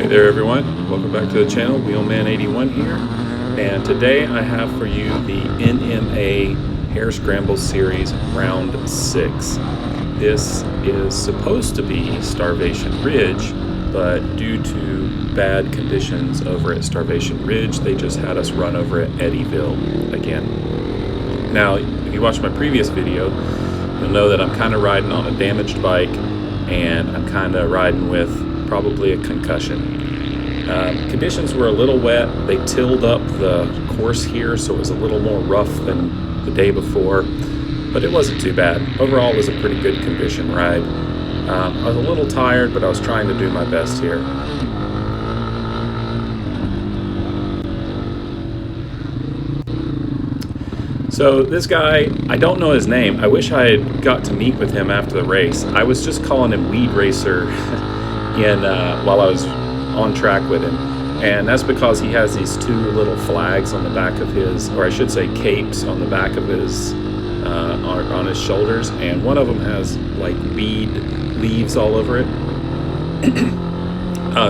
Hey there everyone, welcome back to the channel, Wheelman81 here, and today I have for you the NMA Hare Scramble Series Round 6. This is supposed to be Starvation Ridge, but due to bad conditions over at Starvation Ridge, they just had us run over at Eddieville again. Now, if you watched my previous video, you'll know that I'm kind of riding on a damaged bike, and I'm kind of riding with probably a concussion. Conditions were a little wet. They tilled up the course here, so it was a little more rough than the day before, but it wasn't too bad. Overall, it was a pretty good condition ride. I was a little tired, but I was trying to do my best here. So this guy, I don't know his name. I wish I had got to meet with him after the race. I was just calling him Weedracer while I was on track with him, and that's because he has these two little flags on the back of his, or I should say capes on the back of his on his shoulders, and one of them has like weed leaves all over it.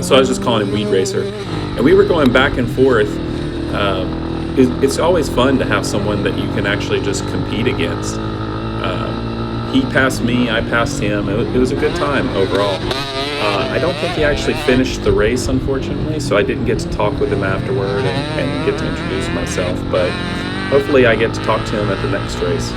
So I was just calling him Weedracer, and we were going back and forth. It's always fun to have someone that you can actually just compete against. He passed me, I passed him. It was a good time overall. I don't think he actually finished the race, unfortunately, so I didn't get to talk with him afterward and get to introduce myself, but hopefully I get to talk to him at the next race.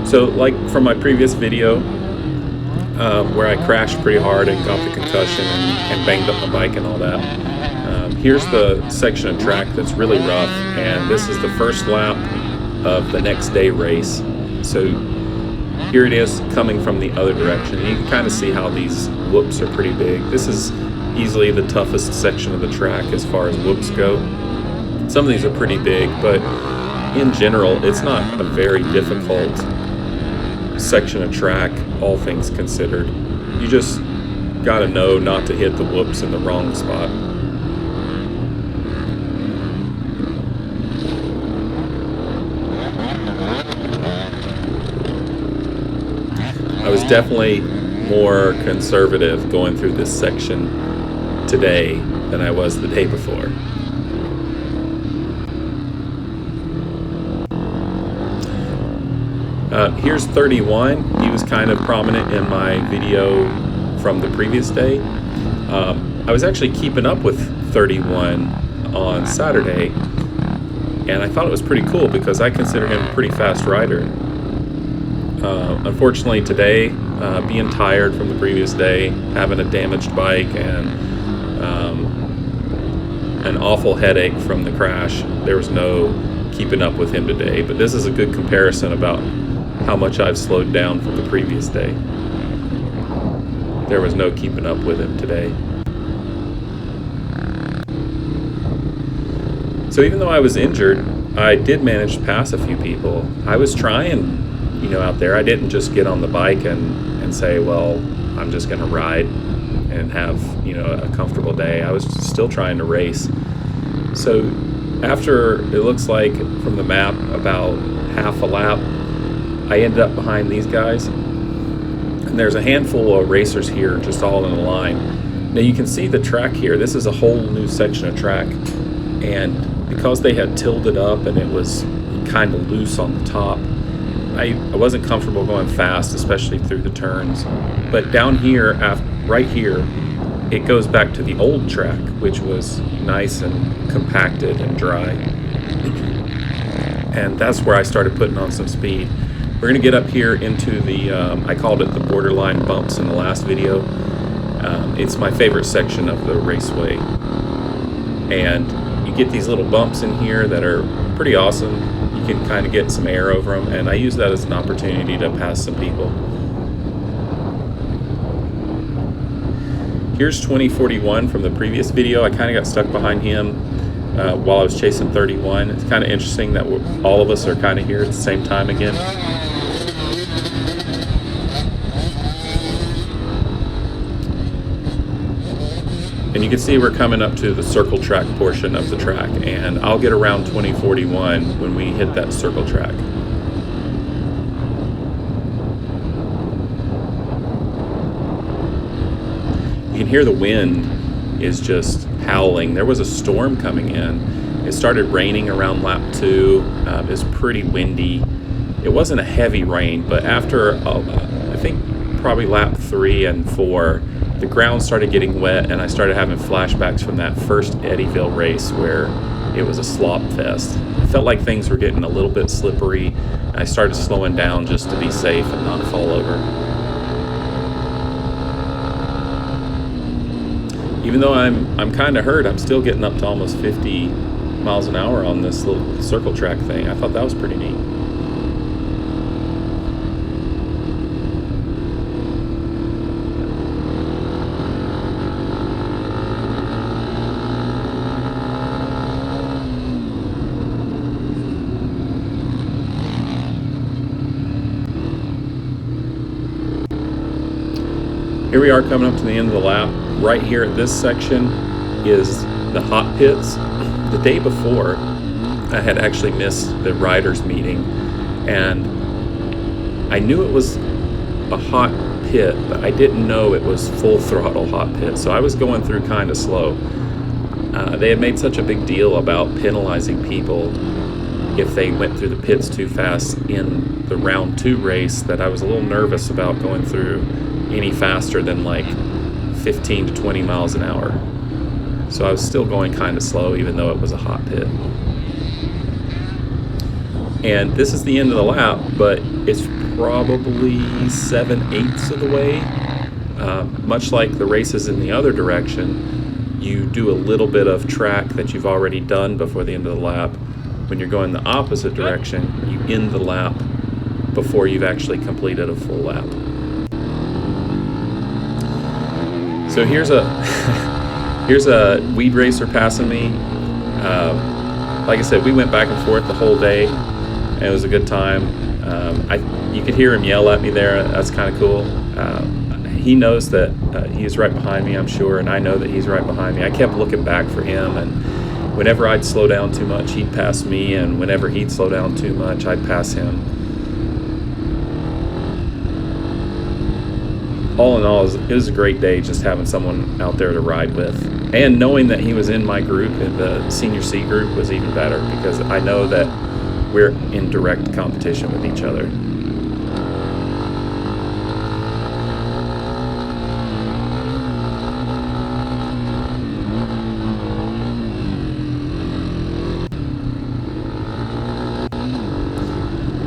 So, like from my previous video, where I crashed pretty hard and got the concussion and banged up my bike and all that, here's the section of track that's really rough, and this is the first lap of the next day race. So here it is coming from the other direction, and you can kind of see how these whoops are pretty big. This is easily the toughest section of the track as far as whoops go. Some of these are pretty big, but in general it's not a very difficult section of track, all things considered. You just gotta know not to hit the whoops in the wrong spot. I was definitely more conservative going through this section today than I was the day before. Here's 31. He was kind of prominent in my video from the previous day. I was actually keeping up with 31 on Saturday, and I thought it was pretty cool because I consider him a pretty fast rider. Unfortunately today, being tired from the previous day, having a damaged bike, and an awful headache from the crash, there was no keeping up with him today. But this is a good comparison about how much I've slowed down from the previous day. There was no keeping up with him today. So even though I was injured, I did manage to pass a few people. I was trying, out there. I didn't just get on the bike and say, well, I'm just gonna ride and have, a comfortable day. I was still trying to race. So after, it looks like from the map, about half a lap, I ended up behind these guys, and there's a handful of racers here just all in a line. Now you can see the track here. This is a whole new section of track, and because they had tilled it up and it was kind of loose on the top, I wasn't comfortable going fast, especially through the turns. But down here, right here, it goes back to the old track, which was nice and compacted and dry, and that's where I started putting on some speed. We're going to get up here into the, I called it the borderline bumps in the last video. It's my favorite section of the raceway. And you get these little bumps in here that are pretty awesome. You can kind of get some air over them, and I use that as an opportunity to pass some people. Here's 2041 from the previous video. I kind of got stuck behind him while I was chasing 31. It's kind of interesting that all of us are kind of here at the same time again. And you can see we're coming up to the circle track portion of the track, and I'll get around 2041 when we hit that circle track. You can hear the wind is just howling. There was a storm coming in. It started raining around lap 2. It was pretty windy. It wasn't a heavy rain, but after I think probably lap 3 and 4, the ground started getting wet, and I started having flashbacks from that first Eddieville race where it was a slop fest. I felt like things were getting a little bit slippery, and I started slowing down just to be safe and not fall over. Even though I'm kind of hurt, I'm still getting up to almost 50 miles an hour on this little circle track thing. I thought that was pretty neat. Here we are coming up to the end of the lap. Right here at this section is the hot pits. The day before, I had actually missed the riders meeting, and I knew it was a hot pit, but I didn't know it was full throttle hot pit, so I was going through kind of slow. They had made such a big deal about penalizing people if they went through the pits too fast in the round 2 race that I was a little nervous about going through any faster than like 15 to 20 miles an hour. So I was still going kind of slow even though it was a hot pit. And this is the end of the lap, but it's probably 7/8 of the way. Much like the races in the other direction, you do a little bit of track that you've already done before the end of the lap. When you're going the opposite direction, you end the lap before you've actually completed a full lap. So here's a Weedracer passing me. Like I said, we went back and forth the whole day, and it was a good time. You could hear him yell at me there. That's kind of cool. He knows that he's right behind me, I'm sure, and I know that he's right behind me. I kept looking back for him, and whenever I'd slow down too much, he'd pass me, and whenever he'd slow down too much, I'd pass him. All in all, it was a great day just having someone out there to ride with. And knowing that he was in my group, in the Senior C group, was even better because I know that we're in direct competition with each other.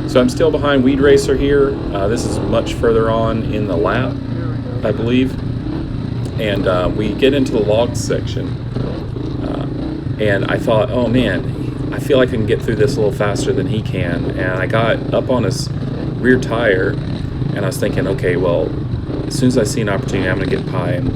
So I'm still behind Weedracer here. This is much further on in the lap, I believe. And we get into the logs section. And I thought, oh man, I feel like I can get through this a little faster than he can. And I got up on his rear tire, and I was thinking, okay, well, as soon as I see an opportunity, I'm going to get by him.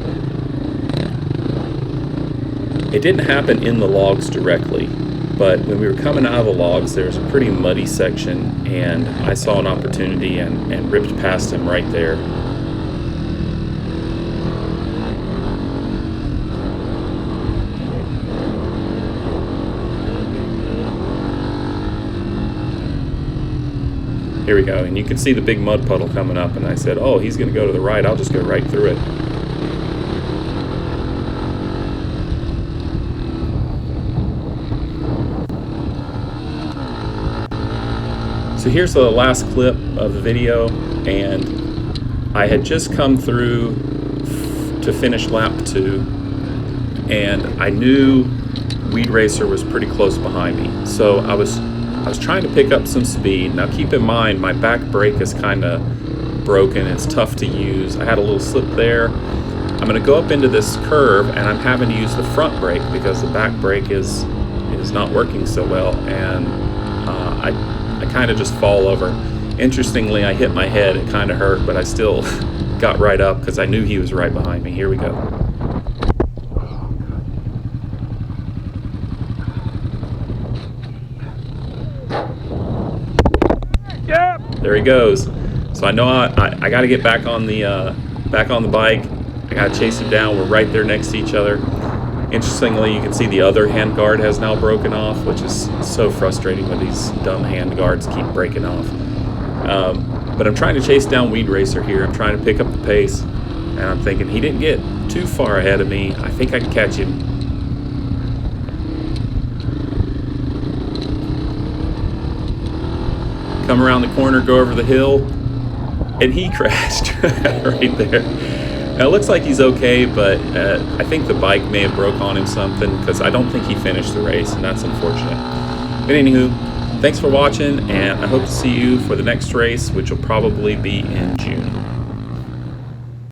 It didn't happen in the logs directly. But when we were coming out of the logs, there was a pretty muddy section, and I saw an opportunity and ripped past him right there. Here we go, and you can see the big mud puddle coming up, and I said, oh, he's going to go to the right, I'll just go right through it. So here's the last clip of the video, and I had just come through to finish lap 2, and I knew Weedracer was pretty close behind me. So I was trying to pick up some speed. Now keep in mind, my back brake is kind of broken. It's tough to use. I had a little slip there. I'm going to go up into this curve, and I'm having to use the front brake because the back brake is not working so well, and I kind of just fall over. Interestingly, I hit my head. It kind of hurt, but I still got right up because I knew he was right behind me. Here we go. Yep. There he goes. So I know I got to get back on the bike. I got to chase him down. We're right there next to each other. Interestingly, you can see the other hand guard has now broken off, which is so frustrating when these dumb hand guards keep breaking off. But I'm trying to chase down Weedracer here. I'm trying to pick up the pace, and I'm thinking he didn't get too far ahead of me. I think I can catch him. Come around the corner, go over the hill, and he crashed right there. Now, it looks like he's okay, but I think the bike may have broke on him something, because I don't think he finished the race, and that's unfortunate. But anywho, thanks for watching, and I hope to see you for the next race, which will probably be in June.